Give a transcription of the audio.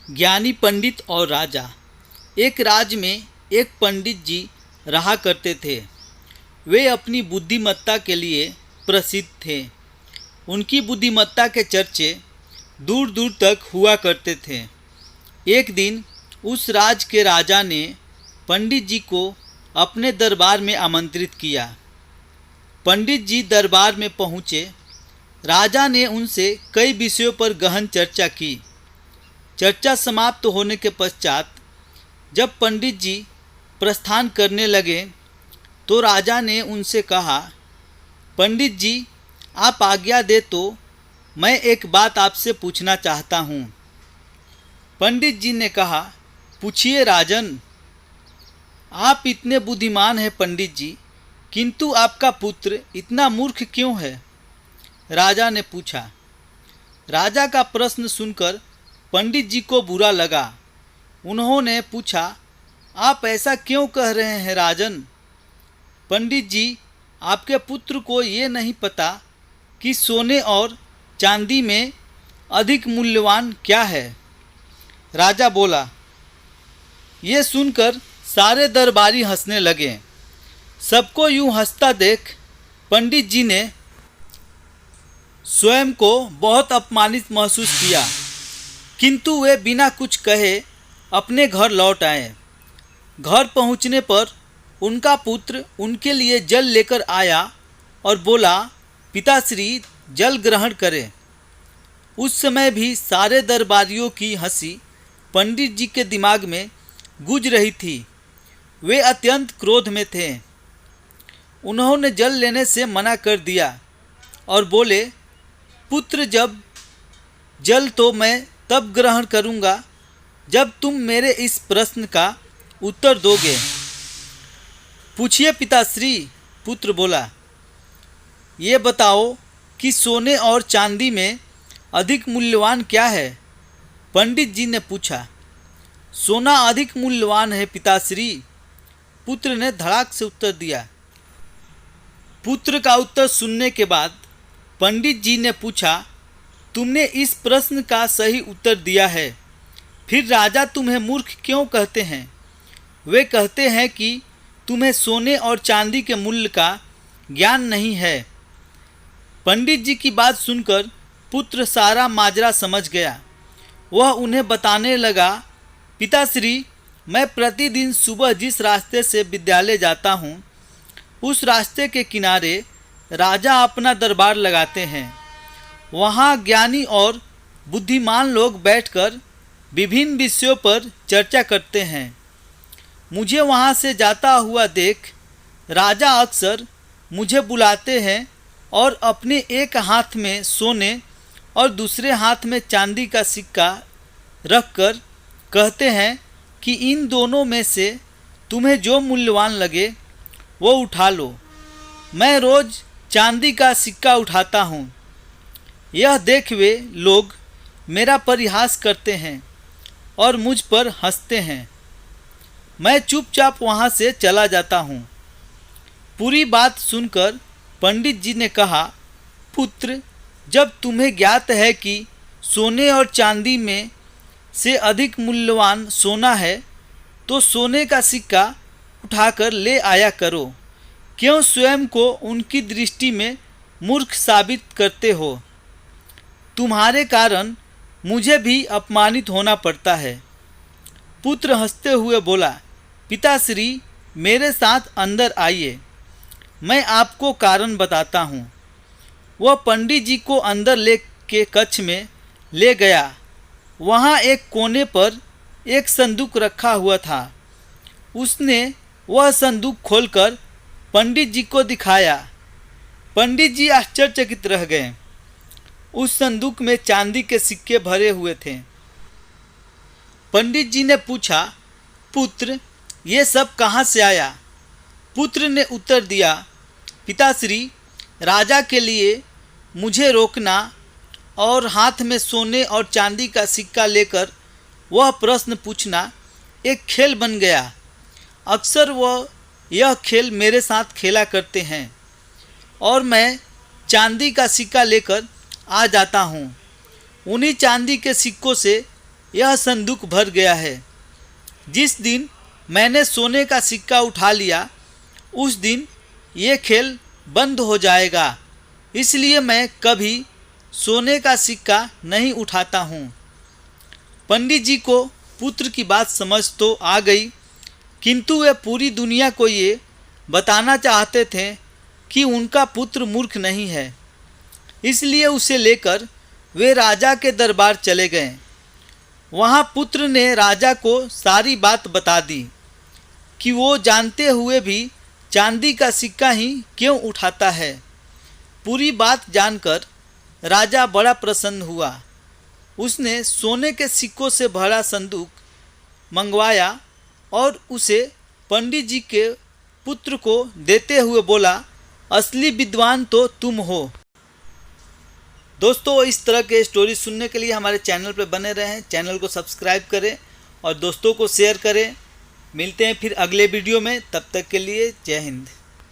ज्ञानी पंडित और राजा। एक राज्य में एक पंडित जी रहा करते थे। वे अपनी बुद्धिमत्ता के लिए प्रसिद्ध थे। उनकी बुद्धिमत्ता के चर्चे दूर दूर तक हुआ करते थे। एक दिन उस राज्य के राजा ने पंडित जी को अपने दरबार में आमंत्रित किया। पंडित जी दरबार में पहुँचे। राजा ने उनसे कई विषयों पर गहन चर्चा की। चर्चा समाप्त होने के पश्चात जब पंडित जी प्रस्थान करने लगे तो राजा ने उनसे कहा, पंडित जी, आप आज्ञा दे तो मैं एक बात आपसे पूछना चाहता हूँ। पंडित जी ने कहा, पूछिए राजन। आप इतने बुद्धिमान हैं पंडित जी, किंतु आपका पुत्र इतना मूर्ख क्यों है? राजा ने पूछा। राजा का प्रश्न सुनकर पंडित जी को बुरा लगा। उन्होंने पूछा, आप ऐसा क्यों कह रहे हैं राजन? पंडित जी, आपके पुत्र को ये नहीं पता कि सोने और चांदी में अधिक मूल्यवान क्या है। राजा बोला। ये सुनकर सारे दरबारी हंसने लगे। सबको यूं हंसता देख पंडित जी ने स्वयं को बहुत अपमानित महसूस किया, किंतु वे बिना कुछ कहे अपने घर लौट आए। घर पहुंचने पर उनका पुत्र उनके लिए जल लेकर आया और बोला, पिताश्री, जल ग्रहण करें। उस समय भी सारे दरबारियों की हंसी पंडित जी के दिमाग में गूंज रही थी। वे अत्यंत क्रोध में थे। उन्होंने जल लेने से मना कर दिया और बोले, पुत्र, जल तो मैं तब ग्रहण करूंगा जब तुम मेरे इस प्रश्न का उत्तर दोगे। पूछिए पिताश्री, पुत्र बोला। ये बताओ कि सोने और चांदी में अधिक मूल्यवान क्या है? पंडित जी ने पूछा। सोना अधिक मूल्यवान है पिताश्री, पुत्र ने धड़ाक से उत्तर दिया। पुत्र का उत्तर सुनने के बाद पंडित जी ने पूछा, तुमने इस प्रश्न का सही उत्तर दिया है, फिर राजा तुम्हें मूर्ख क्यों कहते हैं? वे कहते हैं कि तुम्हें सोने और चांदी के मूल्य का ज्ञान नहीं है। पंडित जी की बात सुनकर पुत्र सारा माजरा समझ गया। वह उन्हें बताने लगा, पिताश्री, मैं प्रतिदिन सुबह जिस रास्ते से विद्यालय जाता हूँ, उस रास्ते के किनारे राजा अपना दरबार लगाते हैं। वहाँ ज्ञानी और बुद्धिमान लोग बैठकर विभिन्न विषयों पर चर्चा करते हैं। मुझे वहाँ से जाता हुआ देख राजा अक्सर मुझे बुलाते हैं और अपने एक हाथ में सोने और दूसरे हाथ में चांदी का सिक्का रखकर कहते हैं कि इन दोनों में से तुम्हें जो मूल्यवान लगे वो उठा लो। मैं रोज़ चांदी का सिक्का उठाता हूँ। यह देख वे लोग मेरा परिहास करते हैं और मुझ पर हंसते हैं। मैं चुपचाप वहाँ से चला जाता हूँ। पूरी बात सुनकर पंडित जी ने कहा, पुत्र, जब तुम्हें ज्ञात है कि सोने और चांदी में से अधिक मूल्यवान सोना है, तो सोने का सिक्का उठाकर ले आया करो। क्यों स्वयं को उनकी दृष्टि में मूर्ख साबित करते हो? तुम्हारे कारण मुझे भी अपमानित होना पड़ता है। पुत्र हंसते हुए बोला, पिताश्री, मेरे साथ अंदर आइए, मैं आपको कारण बताता हूँ। वह पंडित जी को अंदर ले के कक्ष में ले गया। वहाँ एक कोने पर एक संदूक रखा हुआ था। उसने वह संदूक खोलकर पंडित जी को दिखाया। पंडित जी आश्चर्यचकित रह गए। उस संदूक में चांदी के सिक्के भरे हुए थे। पंडित जी ने पूछा, पुत्र, ये सब कहाँ से आया? पुत्र ने उत्तर दिया, पिताश्री, राजा के लिए मुझे रोकना और हाथ में सोने और चांदी का सिक्का लेकर वह प्रश्न पूछना एक खेल बन गया। अक्सर वह यह खेल मेरे साथ खेला करते हैं और मैं चांदी का सिक्का लेकर आ जाता हूँ। उन्हीं चांदी के सिक्कों से यह संदूक भर गया है। जिस दिन मैंने सोने का सिक्का उठा लिया उस दिन ये खेल बंद हो जाएगा, इसलिए मैं कभी सोने का सिक्का नहीं उठाता हूँ। पंडित जी को पुत्र की बात समझ तो आ गई, किंतु वे पूरी दुनिया को ये बताना चाहते थे कि उनका पुत्र मूर्ख नहीं है। इसलिए उसे लेकर वे राजा के दरबार चले गए। वहाँ पुत्र ने राजा को सारी बात बता दी कि वो जानते हुए भी चांदी का सिक्का ही क्यों उठाता है। पूरी बात जानकर राजा बड़ा प्रसन्न हुआ। उसने सोने के सिक्कों से भरा संदूक मंगवाया और उसे पंडित जी के पुत्र को देते हुए बोला, असली विद्वान तो तुम हो। दोस्तों, इस तरह के स्टोरी सुनने के लिए हमारे चैनल पर बने रहें। चैनल को सब्सक्राइब करें और दोस्तों को शेयर करें। मिलते हैं फिर अगले वीडियो में, तब तक के लिए जय हिंद।